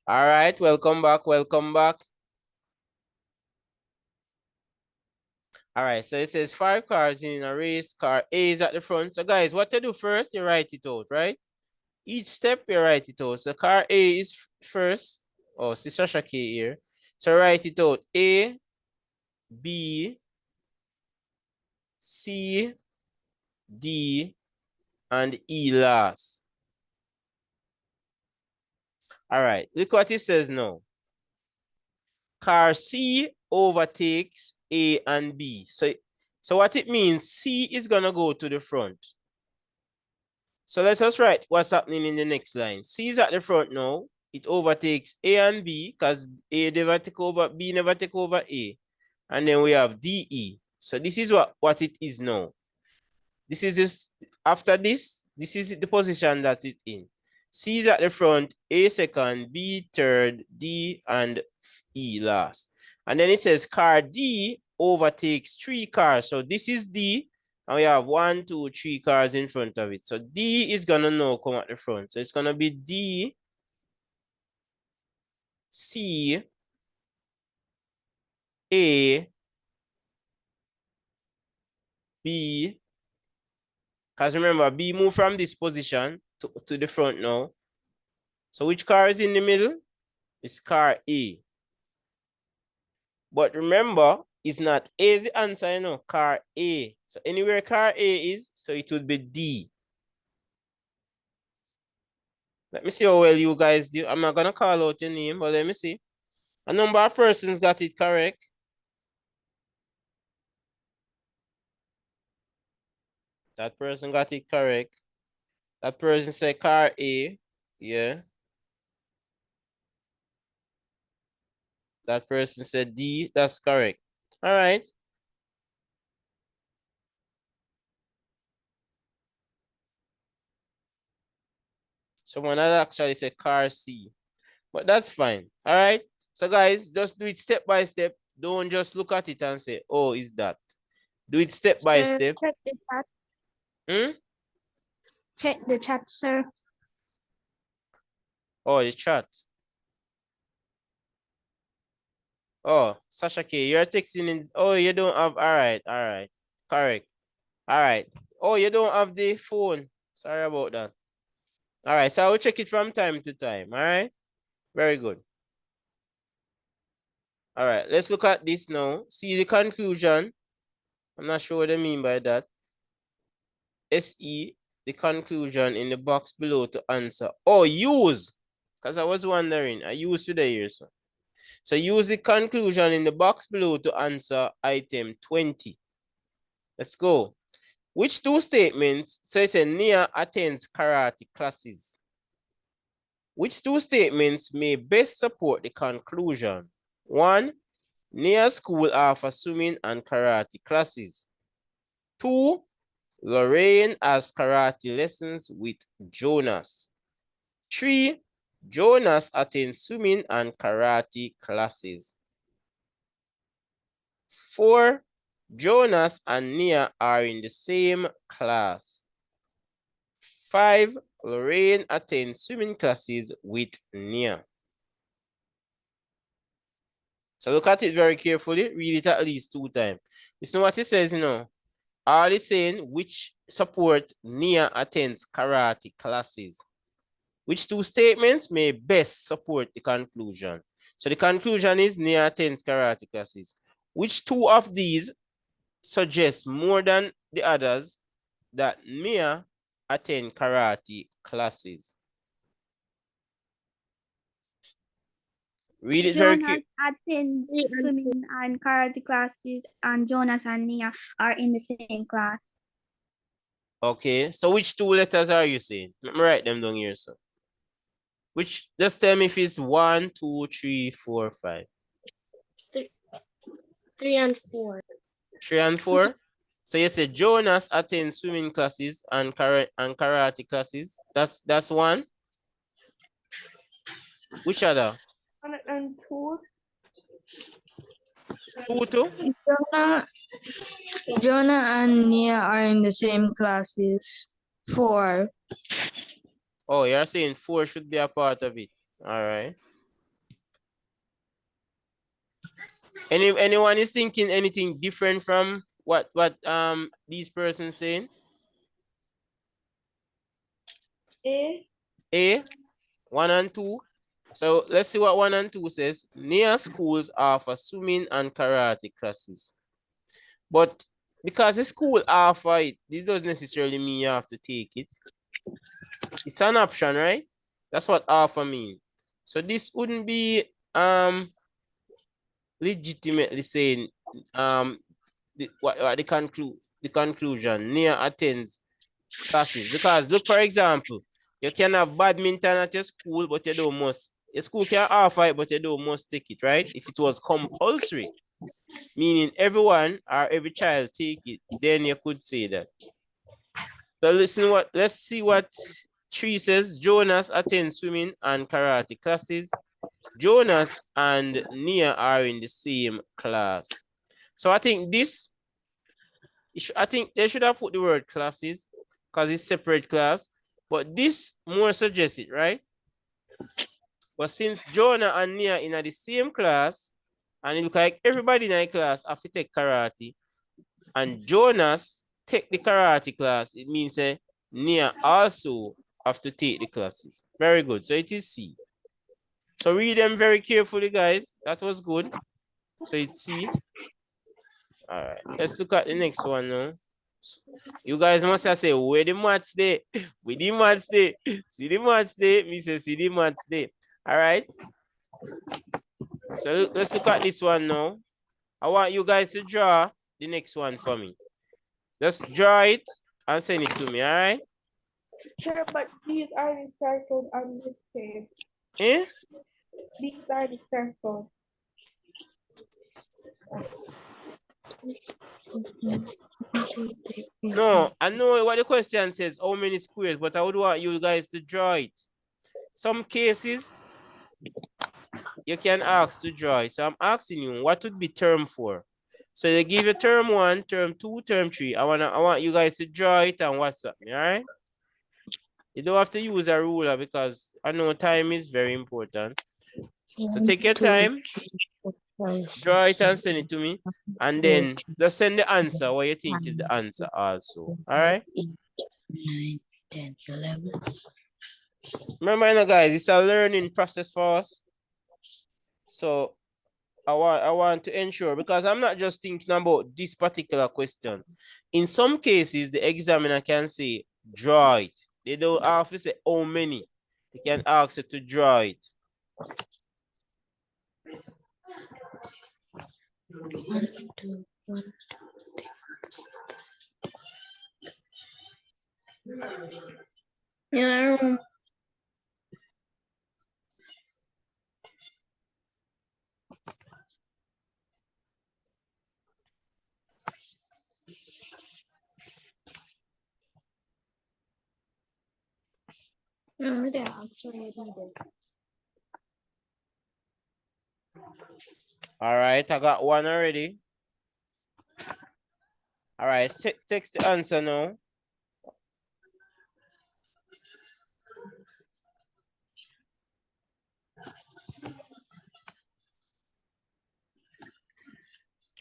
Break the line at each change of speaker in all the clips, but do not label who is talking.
All right, welcome back, welcome back. All right, so it says 5 cars in a race, car A is at the front. So guys, what to do first, you write it out, right? Each step, you write it out. So car A is first. Oh, Sister Shaki here. So write it out. A, B, C, D, and E last. All right, look what it says now. Car C overtakes A and B. So what it means, C is gonna go to the front. So let us write what's happening in the next line. C is at the front now. It overtakes A and B because A never take over, B never take over A. And then we have DE. So this is what it is now. This is this, after this is the position that it's in. C is at the front, A second, B third, D and E last. And then it says car D overtakes 3 cars. So this is D, and we have 1, 2, 3 cars in front of it. So D is gonna now come at the front. So it's gonna be D, C, A, B. Because remember, B moved from this position to the front now. So which car is in the middle? It's car A. But remember, it's not A is the answer, you know, car A. So anywhere car A is, so it would be D. Let me see how well you guys do. I'm not gonna call out your name, but let me see. A number of persons got it correct. That person got it correct. That person said car A. Yeah. That person said D. That's correct. All right. Someone had actually said car C. But that's fine. All right. So guys, just do it step by step. Don't just look at it and say, oh, is that? Do it step by
Sir,
step.
check the chat.
Hmm?
Check the chat, sir.
Oh, the chat. Oh, Sasha K, you're texting in. Oh, you don't have. All right. All right. Correct. All right. Oh, you don't have the phone. Sorry about that. All right. So I will check it from time to time. All right. Very good. All right. Let's look at this now. See the conclusion. I'm not sure what I mean by that. SE, the conclusion in the box below to answer. Oh, use. Because I was wondering. I use today here, so. So use the conclusion in the box below to answer item 20. Let's go. Which 2 statements? So it says Nia attends karate classes. Which 2 statements may best support the conclusion? 1. Nia's school offers swimming and karate classes. 2. Lorraine has karate lessons with Jonas. 3. Jonas attends swimming and karate classes. 4. Jonas and Nia are in the same class. 5. Lorraine attends swimming classes with Nia. So look at it very carefully. Read it at least 2 times. Listen what it says, you know. All is saying which support Nia attends karate classes. Which 2 statements may best support the conclusion? So the conclusion is Nia attends karate classes. Which 2 of these suggest more than the others that Nia attend karate classes? Read it very
Jonas
quick.
attends swimming and karate classes, and Jonas and Nia are in the same class.
Okay, so which 2 letters are you saying? Let me write them down here, sir. Which, just tell me if it's 1, 2, 3, 4, 5.
3 and 4.
3 and 4. So you said Jonas attends swimming classes and karate classes. That's 1. Which other?
1 and 2.
2, 2?
Jonah and Nia are in the same classes. 4.
Oh, you're saying 4 should be a part of it. All right. Anyone is thinking anything different from what these persons saying? A 1 and 2. So let's see what 1 and 2 says. Near schools offer swimming and karate classes. But because the school offer it, this doesn't necessarily mean you have to take it. It's an option, right? That's what offer means. So this wouldn't be legitimately saying what the conclusion near attends classes. Because look, for example, you can have badminton at your school, but you don't must. Your school can offer it, but you don't must take it, right? If it was compulsory, meaning everyone or every child take it, then you could say that. So let's see what 3 says. Jonas attends swimming and karate classes. Jonas and Nia are in the same class. So I think I think they should have put the word classes because it's separate class, but this more suggests it, right? But since Jonah and Nia in the same class, and it look like everybody in the class have to take karate, and Jonas take the karate class, it means Nia also have to take the classes. Very good. So it is C. So read them very carefully, guys. That was good. So it's C. All right. Let's look at the next one now. You guys must have said, where the maths day? Where the maths day? See the maths day? Me say, see the maths day. All right. So let's look at this one now. I want you guys to draw the next one for me. Just draw it and send it to me, all right?
Sure, but these are the circled on this page.
Eh?
These are the circled.
No, I know what the question says, how many squares, but I would want you guys to draw it. Some cases, you can ask to draw it. So I'm asking you, what would be term 4? So they give you term 1, term 2, term 3. I want you guys to draw it and WhatsApp me, all right? You don't have to use a ruler because I know time is very important. So take your time, draw it and send it to me. And then just send the answer, what you think is the answer also. All right?
9, 10, 11.
Remember, guys, it's a learning process for us. So I want to ensure, because I'm not just thinking about this particular question. In some cases, the examiner can say, draw it. They don't have to say how many. They can ask you to draw it.
1, 2, 1.
Yeah.
All right, I got one already. All right, text the answer now.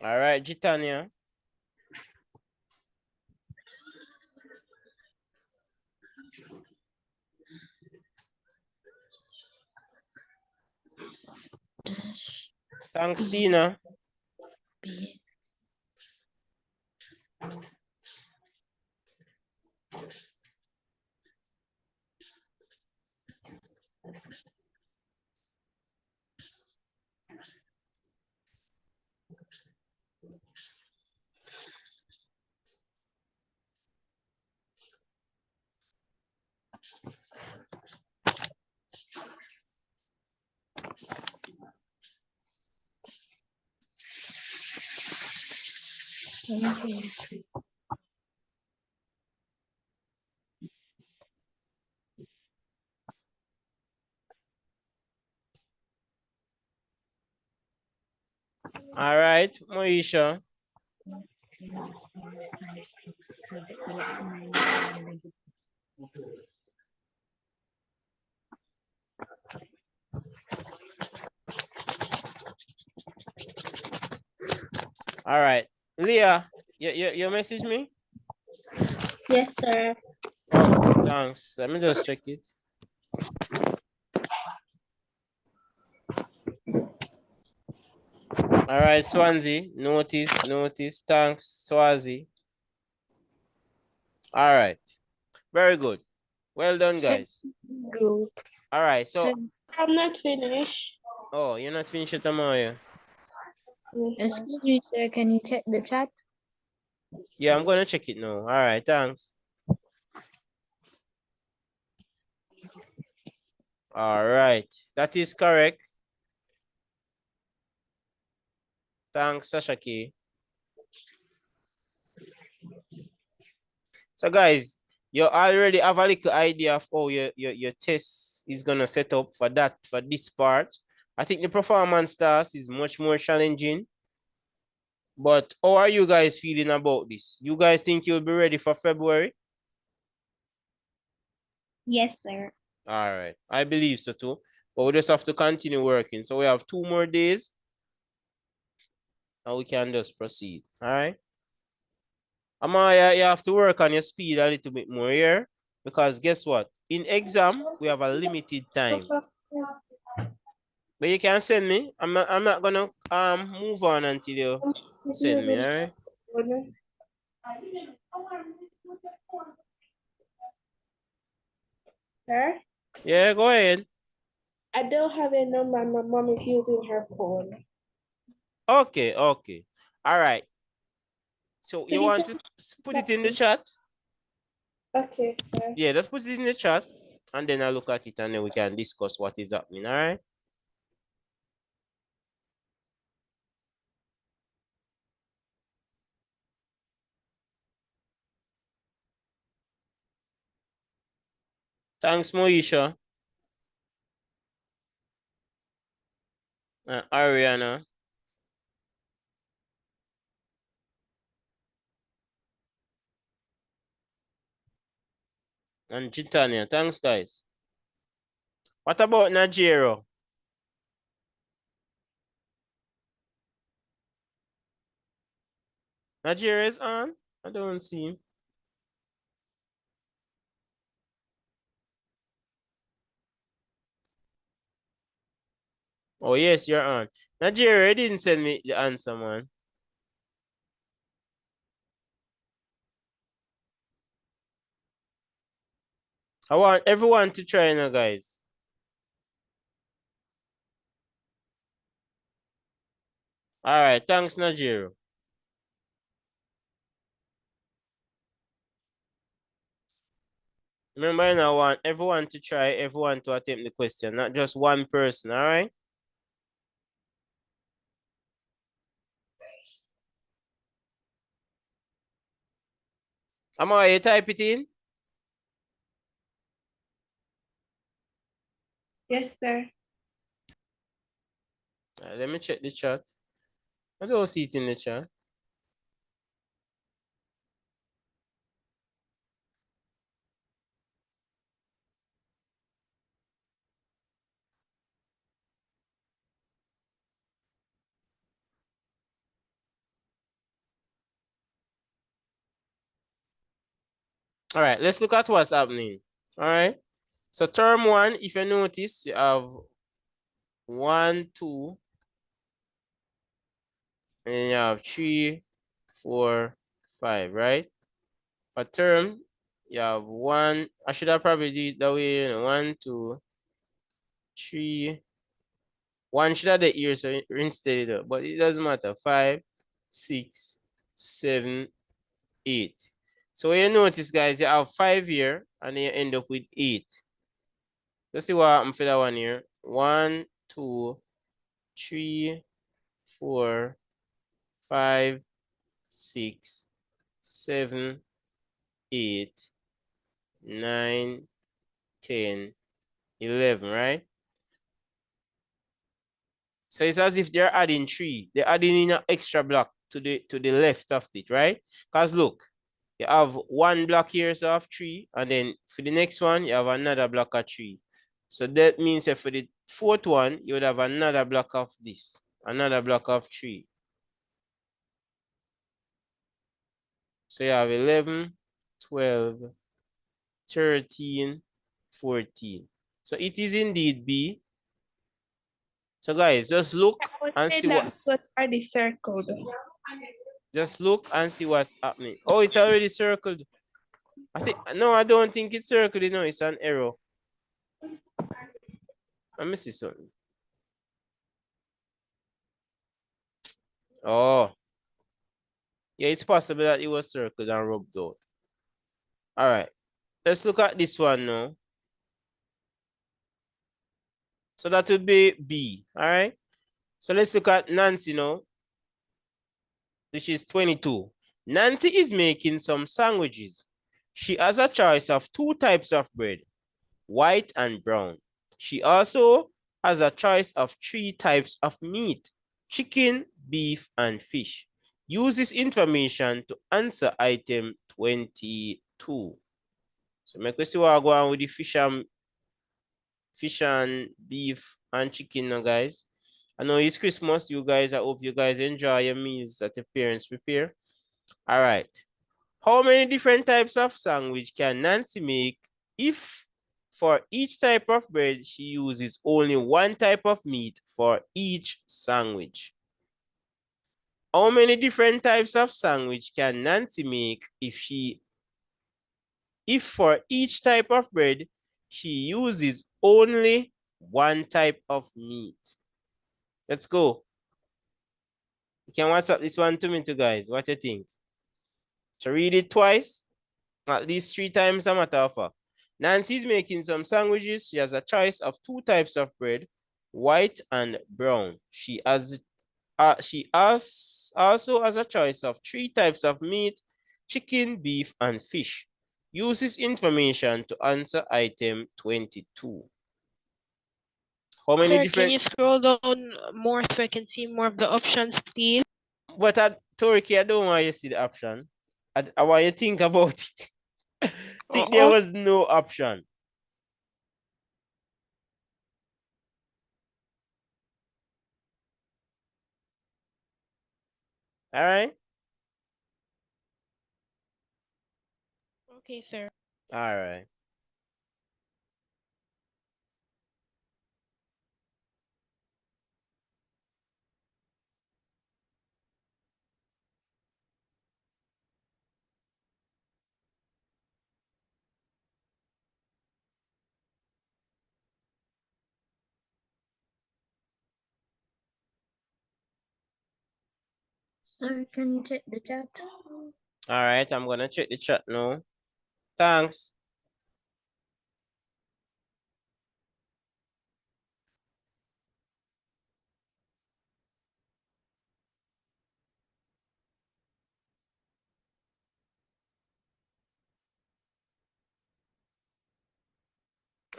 All right, Gitania.
Dash
Thanks, Tina.
B.
All right, Moisha.
3, 4, 5, 6, 7, 8, 9, 10, 11.
All right. Leah, you message me?
Yes, sir.
Okay, thanks. Let me just check it. All right, Swansea. Notice. Thanks, Swazi. All right. Very good. Well done, guys.
Group.
All right. So,
I'm not finished.
oh, you're not finished yet, Amaya?
Excuse me, sir. Can you check the chat?
Yeah, I'm gonna check it now. All right, thanks. All right, that is correct. Thanks, Sasha K. So, guys, you already have a little idea of how your test is gonna set up for this part. I think the performance task is much more challenging. But how are you guys feeling about this? You guys think you'll be ready for February?
Yes, sir.
All right, I believe so too. But we just have to continue working. So we have 2 more days and we can just proceed. All right. Amaya, you have to work on your speed a little bit more here because guess what? In exam, we have a limited time. But you can send me. I'm not gonna move on until you send me, all right?
Sir?
Yeah, go ahead.
I don't have a number. My mom is using her phone.
Okay. All right. So you want to put it in the chat?
Okay, sir.
Yeah, just put it in the chat and then I'll look at it and then we can discuss what is happening, all right? Thanks, Moisha. Ariana. And Jitania. Thanks, guys. What about Najero? Najero is on? I don't see him. Oh, yes, you're on. Najero, you didn't send me the answer, man. I want everyone to try now, guys. All right, thanks, Najero. Remember, I want everyone to try, everyone to attempt the question, not just one person, all right? Amaya, you type it in?
Yes, sir.
Let me check the chat. I don't see it in the chat. All right, let's look at what's happening. All right. So term 1, if you notice, you have 1, 2, and you have 3, 4, 5, right? For term, you have 1. I should have probably did it that way, 1, 2, 3. 1 should have the here, so instead of, but it doesn't matter. 5, 6, 7, 8. So when you notice, guys, you have 5 here, and then you end up with 8. Let's see what happened for that one here. 1, 2, 3, 4, 5, 6, 7, 8, 9, 10, 11, right? So it's as if they're adding 3. They're adding in an extra block to the left of it, right? Because look, you have 1 block here, so of 3, and then for the next one, you have another block of 3. So that means that for the 4th one, you would have another block of this, another block of 3. So you have 11, 12, 13, 14. So it is indeed B. So guys, just look and see what.
That's what already circled.
Just look and see what's happening. Oh, it's already circled. No, I don't think it's circled. No, it's an error. Let me see something. Oh, yeah, it's possible that it was circled and rubbed out. All right, let's look at this one now. So that would be B. All right. So let's look at Nancy now, which is 22. Nancy is making some sandwiches. She has a choice of 2 types of bread, white and brown. She also has a choice of 3 types of meat, chicken, beef, and fish. Use this information to answer item 22. So make we see what I go on with the fish and beef and chicken now, guys. I know it's Christmas, you guys. I hope you guys enjoy your meals that your parents prepare. All right. How many different types of sandwich can Nancy make if for each type of bread she uses only 1 type of meat for each sandwich? How many different types of sandwich can Nancy make if for each type of bread she uses only 1 type of meat? Let's go. You can WhatsApp this one to me too, guys. What do you think? So read it twice, at least 3 times, a matter of fact. Nancy's making some sandwiches. She has a choice of 2 types of bread, white and brown. She also has a choice of 3 types of meat, chicken, beef, and fish. Use this information to answer item 22. How many
Sir,
different?
can you scroll down more so I can see more of the options, please?
But Toriki, I don't want you to see the option. I want you to think about it. Think there was no option. All right.
Okay, sir.
All right.
Sir, can you check the chat?
All right. I'm gonna check the chat now. Thanks.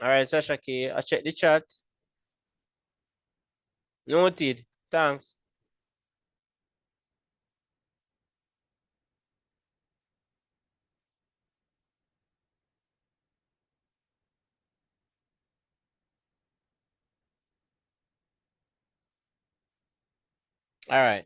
All right, Sasha K. I check the chat. Noted. Thanks. All right.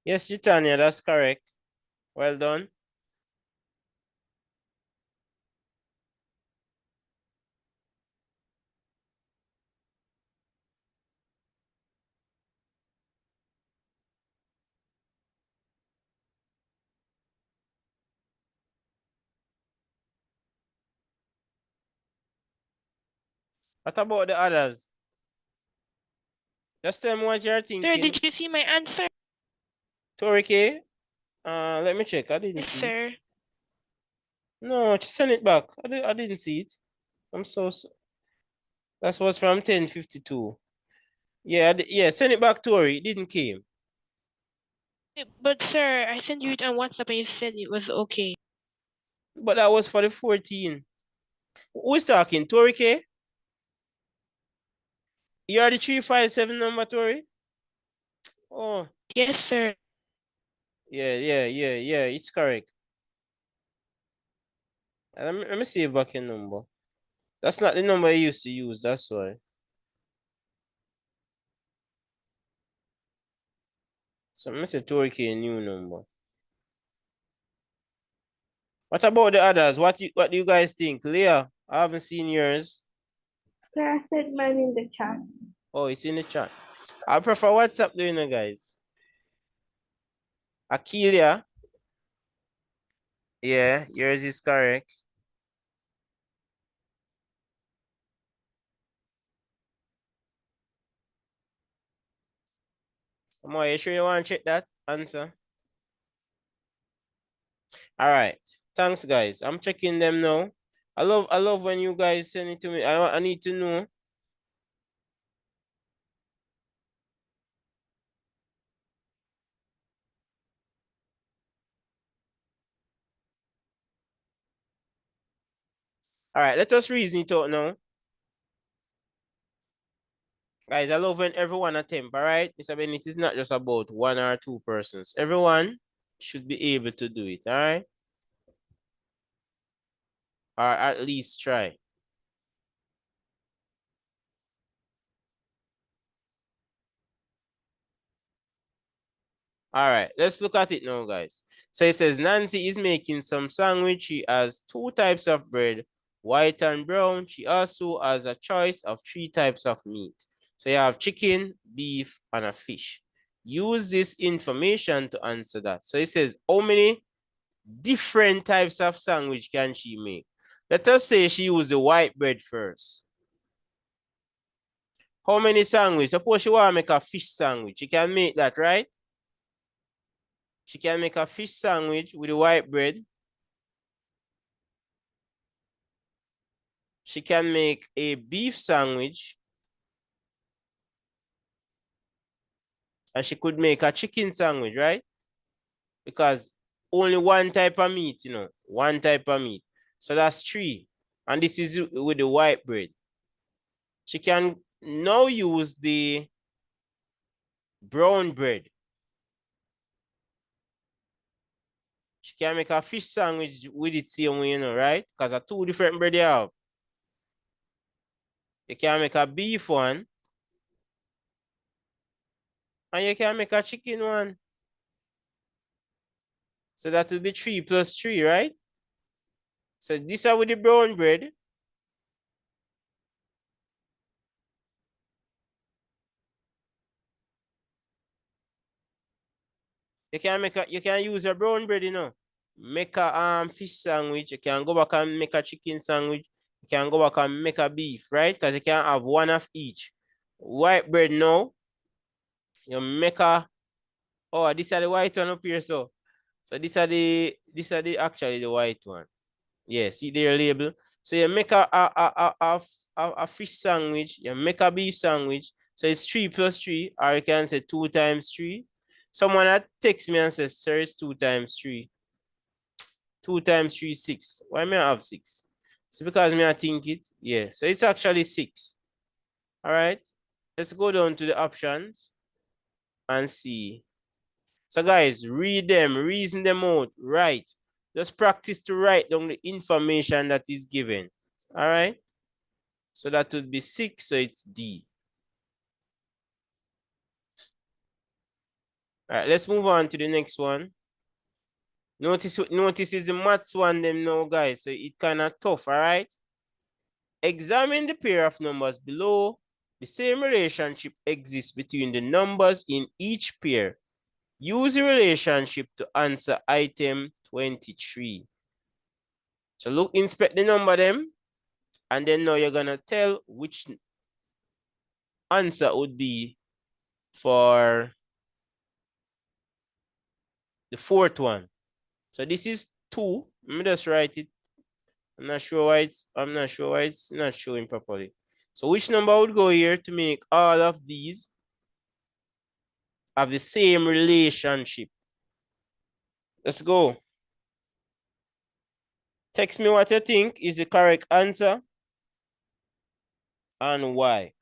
Yes, Gitania, that's correct. Well done. What about the others? Just tell me what you're
Sir,
thinking.
did you see my answer?
Tori K. Let me check. I didn't
Yes,
see it.
sir.
No, just send it back. I didn't see it. I'm so. That was from 10:52. Yeah, yeah. Send it back, Tori. It didn't came.
But sir, I sent you it on WhatsApp and you said it was okay.
But that was for the 14. Who's talking? Tori K? You are the 357 number, Tori? Oh.
Yes, sir.
Yeah, it's correct. Let me see back your number. That's not the number you used to use, that's why. So let me say 2K new number. What about the others? What do you guys think? Leah, I haven't seen yours.
Sir, I said mine in the chat.
Oh, it's in the chat. I prefer WhatsApp doing it, guys. Akeelia. Yeah, yours is correct. Come on, you sure you want to check that answer? All right. Thanks, guys. I'm checking them now. I love when you guys send it to me. I need to know. All right, let us reason it out now. Guys, I love when everyone attempt, all right? Mr. Bennett, is not just about one or two persons. Everyone should be able to do it, all right? Or at least try. All right, let's look at it now, guys. So it says Nancy is making some sandwich. She has 2 types of bread, white and brown. She also has a choice of 3 types of meat. So you have chicken, beef, and a fish. Use this information to answer that. So it says, how many different types of sandwich can she make? Let us say she used the white bread first. How many sandwich? Suppose she want to make a fish sandwich. She can make that, right? She can make a fish sandwich with the white bread. She can make a beef sandwich. And she could make a chicken sandwich, right? Because only one type of meat, one type of meat. So that's 3. And this is with the white bread. She can now use the brown bread. She can make a fish sandwich with it same way, right? Because of 2 different bread you have. You can make a beef one. And you can make a chicken one. So that will be 3 plus 3, right? So this are with the brown bread. You can use a brown bread, Make a fish sandwich. You can go back and make a chicken sandwich. You can go back and make a beef, right? Because you can have one of each. White bread now. You make a this are the white one up here, so. So these are the actually the white one. Yeah, see their label. So you make a fish sandwich, you make a beef sandwich. So it's 3 plus 3, or you can say 2 times 3. Someone that texts me and says, sir, it's 2 times 3. 2 times 3 is 6. Why may I have 6? So because me I think it, yeah. So it's actually 6. All right. Let's go down to the options and see. So guys, read them, reason them out, write. Just practice to write down the information that is given. All right. So that would be 6, so it's D. All right, let's move on to the next one. Notice is the maths one them now, guys. So it kind of tough, all right? Examine the pair of numbers below. The same relationship exists between the numbers in each pair. Use the relationship to answer item 23. So look, inspect the number them, and then now you're gonna tell which answer would be for the 4th one. So this is 2. Let me just write it. I'm not sure why it's not showing properly. So which number would go here to make all of these have the same relationship? Let's go. Text me what you think is the correct answer and why.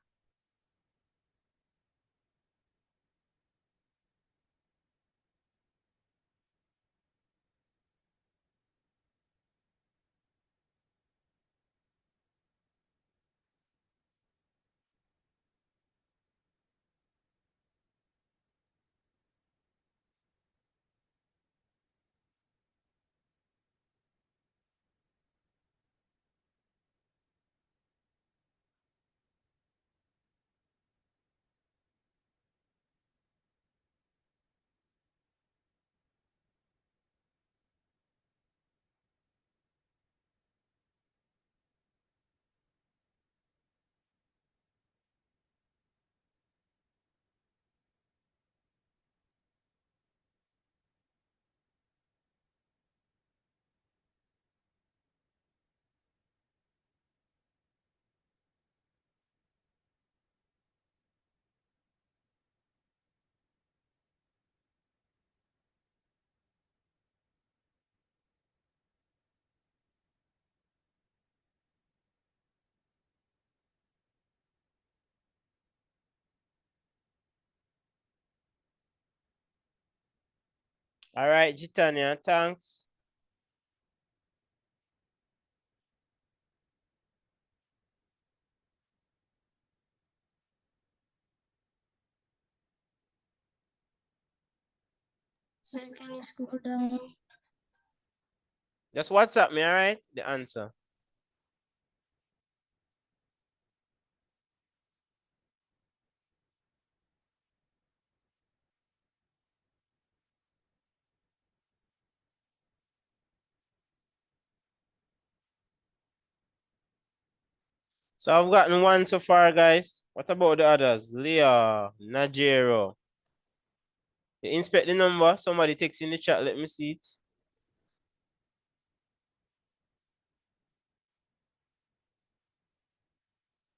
All right, Gitania, thanks.
Sir, can you scroll down?
Just WhatsApp me, all right? The answer. So I've gotten one so far, guys. What about the others? Leah, Najero. You inspect the number. Somebody text in the chat. Let me see it.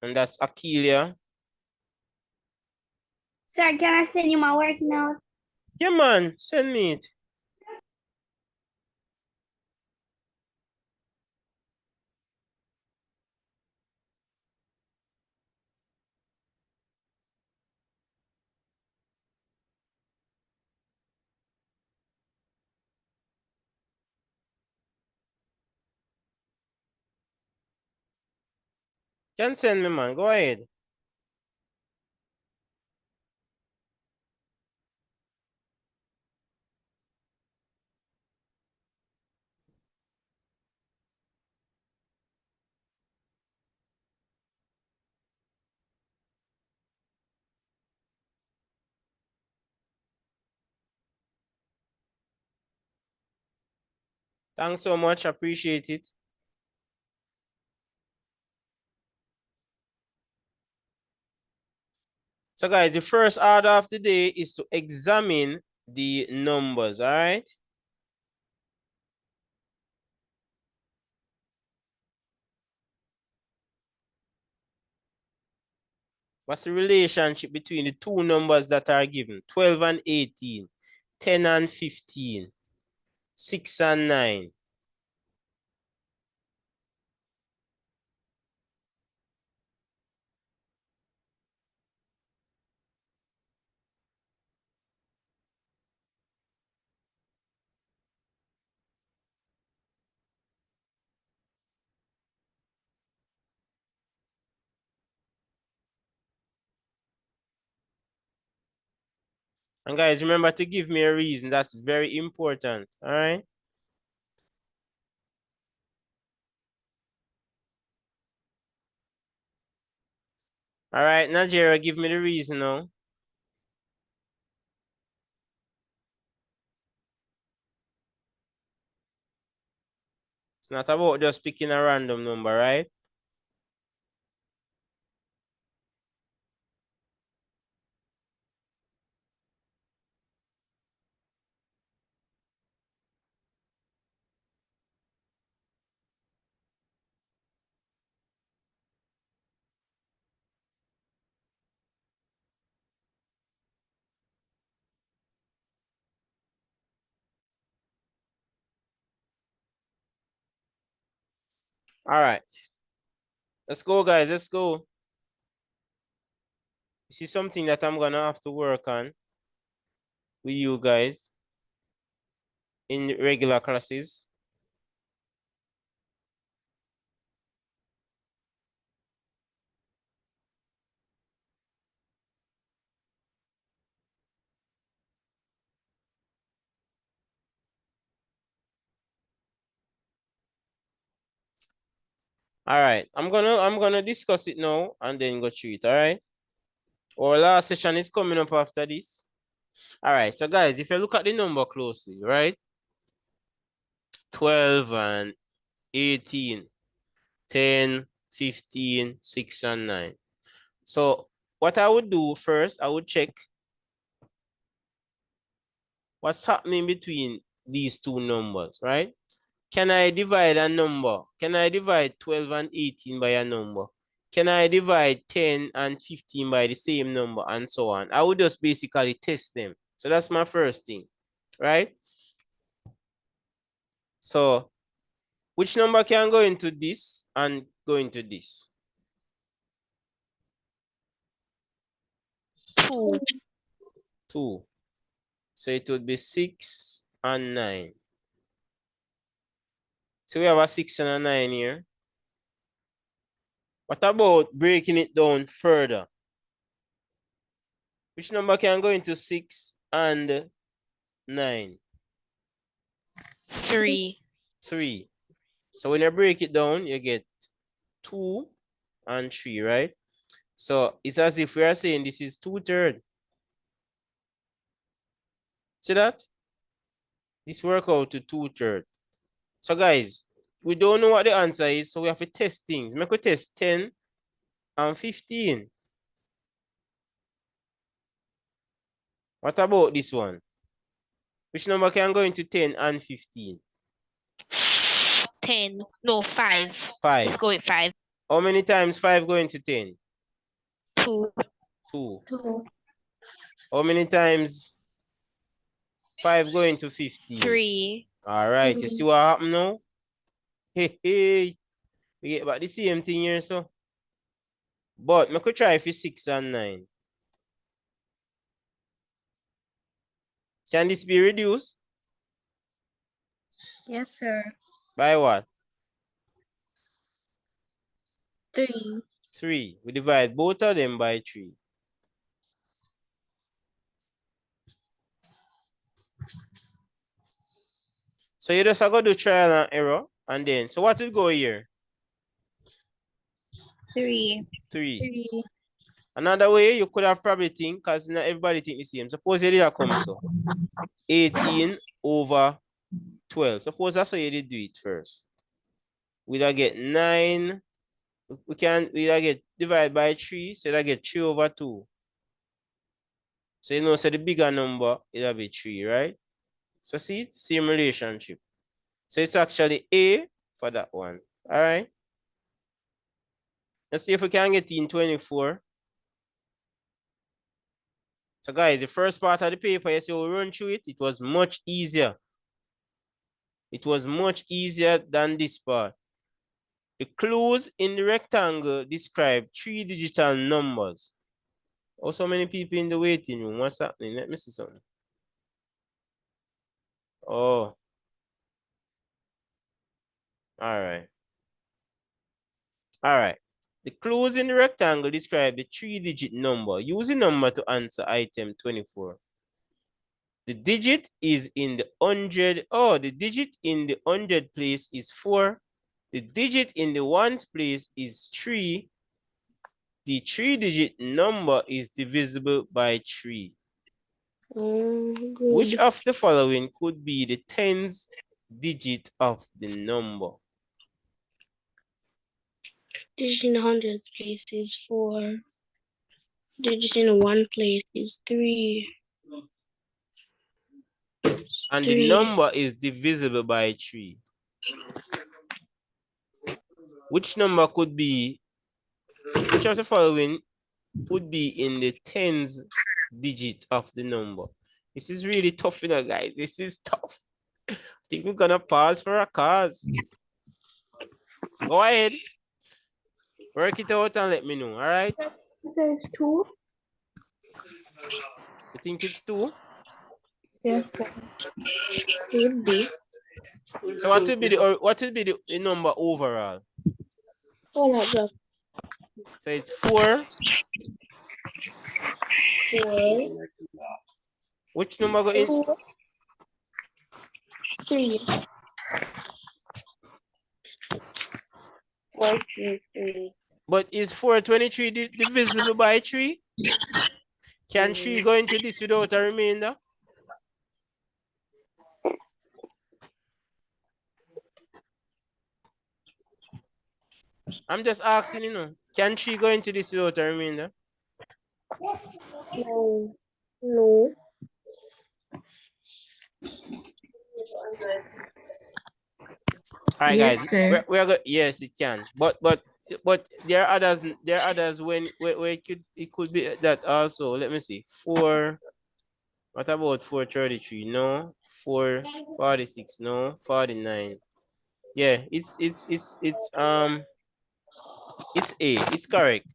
And that's Akeelia.
Sir, can I send you my work notes?
Yeah, man. Send me it. Can send me, man. Go ahead. Thanks so much. Appreciate it. So, guys, the first order of the day is to examine the numbers, all right? What's the relationship between the two numbers that are given? 12 and 18, 10 and 15, 6 and 9. And guys, remember to give me a reason. That's very important, all right? All right, Nigeria, give me the reason now. It's not about just picking a random number, right? All right. Let's go, guys. Let's go. This is something that I'm going to have to work on with you guys in regular classes. All right. I'm gonna discuss it now and then go through it. All right. Our last session is coming up after this. All right. So guys, if you look at the number closely, right? 12 and 18, 10, 15, 6 and 9. So what I would do first, I would check what's happening between these two numbers, right? Can I divide a number? Can I divide 12 and 18 by a number? Can I divide 10 and 15 by the same number and so on? I would just basically test them. So that's my first thing, right? So which number can go into this and go into this?
2.
2. So it would be 6 and 9. So we have a 6 and a 9 here. What about breaking it down further? Which number can go into 6 and 9?
3.
3. So when you break it down, you get 2 and 3, right? So it's as if we are saying this is 2/3. See that? This work out to 2/3. So guys, we don't know what the answer is, so we have to test things. Make we test 10 and 15. What about this one? Which number can go into 10 and 15?
10. No, 5.
5.
Let's go with 5.
How many times 5 go into 10?
2.
2.
2.
How many times 5 go into 15?
3.
All right, you see what happened now? Hey, hey. We get back the same thing here, so. But I could try for 6 and 9. Can this be reduced?
Yes, sir.
By what?
3.
3. We divide both of them by 3. So you just have to do trial and error. And then, so what will go here?
3.
3.
3.
Another way you could have probably think, because not everybody think the same. Suppose you did have come so. 18 over 12. Suppose that's how you did do it first. We'll get 9. We'll get divided by 3. So we'll get 3 over 2. So you know, so the bigger number, it'll be 3, right? So see, same relationship. So it's actually A for that one. All right. Let's see if we can get in 24. So guys, the first part of the paper, you see we run through it. It was much easier. It was much easier than this part. The clues in the rectangle describe 3 digital numbers. Oh, so many people in the waiting room. What's happening? Let me see something. Oh. All right. All right. The clues in the rectangle describe the 3-digit number. Use the number to answer item 24. The digit is in the 100. Oh, the digit in the 100 place is 4. The digit in the ones place is 3. The 3-digit number is divisible by 3. Which of the following could be the 10th digit of the number?
Digit in the hundreds place is 4. Digit in the one place is 3.
And the number is divisible by 3. Which number could be, which of the following would be in the 10th digit of the number? This is really tough, you know, guys. This is tough. I think we're gonna pause for a cause. Go ahead. Work it out and let me know, all right?
There's 2.
You think it's 2?
Yes, sir.
Could be.
So what will be the number overall?
Oh, not just
So it's 4.
4.
Which number go in?
3. 4, 3, 3.
But is 423 divisible by 3? Can 3 go into this without a remainder? I'm just asking, you know. Can 3 go into this without a remainder?
No. No.
All right,
Yes,
guys.
sir.
We're good. Yes, it can. But there are others. There are others where it could be that also. Let me see. 4. What about 433? No. 446? No. 49. Yeah, it's A. It's correct.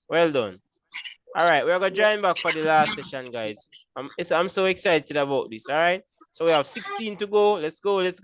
Well done. All right, we're gonna join back for the last session, guys. I'm so excited about this. All right. So we have 16 to go. Let's go. Let's